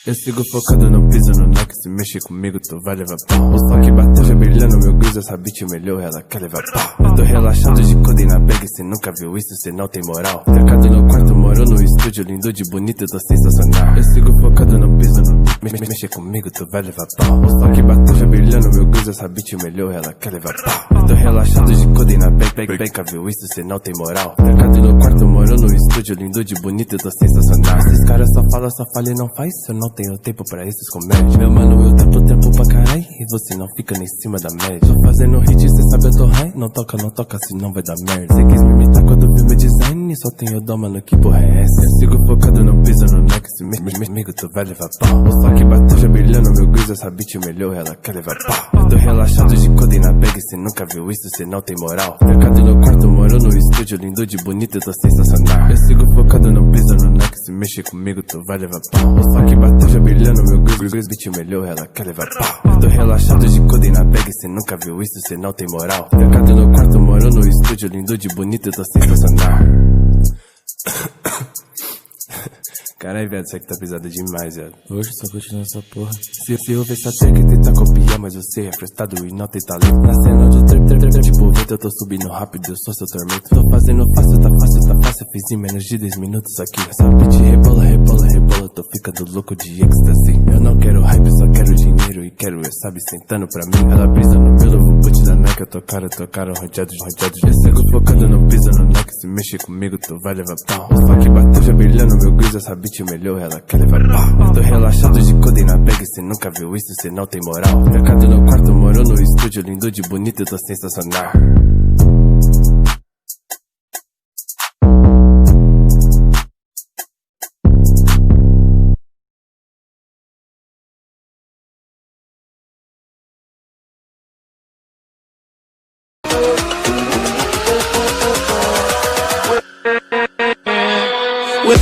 Eu sigo focado, não piso no Nike. Se mexer comigo, tu vai levar pau. O sol que bateu já brilhando, meu guiz, essa bitch melhor, ela quer levar pau. Eu tô relaxado de codeine na bag, cê nunca viu isso, cê não tem moral. Trancado no quarto, moro no estúdio, lindo de bonito, eu tô sensacional. Eu sigo focado, não piso no mexer comigo, tu vai levar pau. O sol que bateu já brilhando, meu guiz, essa bitch melhor, ela quer levar pau. Eu tô relaxado de codeine na bag, nunca viu isso, cê não tem moral. Trancado no quarto, moro no estúdio, lindo de bonito, eu tô sensacional. Esses caras só falam e não faz, eu não tenho tempo pra esses comédias. Meu mano, eu tapo tempo pra caralho e você não fica nem em cima da média. Tô fazendo hit, cê sabe eu tô high. Não toca, senão vai dar merda. Cê quis me imitar quando viu meu design, só tenho dó, mano, que porra é essa? Eu sigo focado, não piso no Nike. Se comigo tu vai levar pau. O sol que bateu já brilhando, meu guiz, essa bitch melhor, ela quer levar pau. Eu tô relaxado de codeine na bag, cê nunca viu isso, cê não tem moral. Trancado no quarto, moro no estúdio, lindo de bonito, eu tô sensacional. Eu sigo focado, não piso no Nike. Se mexer comigo, tu vai levar pau. O sol que bateu já brilhando, meu guiz, bitch melhor, ela quer levar pau. Eu tô relaxado de codeine na bag, cê nunca viu isso, cê não tem moral. Trancado no quarto, moro no estúdio, lindo de bonito, eu tô sensacional. Caralho, velho, isso aqui tá pesado demais, velho. Hoje só continua essa porra. Se ouvir essa track e tentar copiar, mas você é frustrado e não tem talento. Na cena de tipo vento, eu tô subindo rápido, eu sou seu tormento. Tô fazendo fácil, tá fácil, fiz em menos de 10 minutos aqui. Essa bitch rebola, tô ficando louco de êxtase. Eu não quero hype, só quero dinheiro e quero eu, sabe, sentando pra mim. Ela brisa no meu novo boot da Nike, eu tô cara, rodeados. Eu sigo focado, não piso no Nike. Se mexer comigo, tu vai levar pau. O sol que bateu já brilhando, meu guiz, essa bitch melhor, ela quer levar pau. Eu tô relaxado de codeine na bag, cê nunca viu isso, cê não tem moral. Trancado no quarto, moro no estúdio, lindo de bonito, eu tô sensacional. With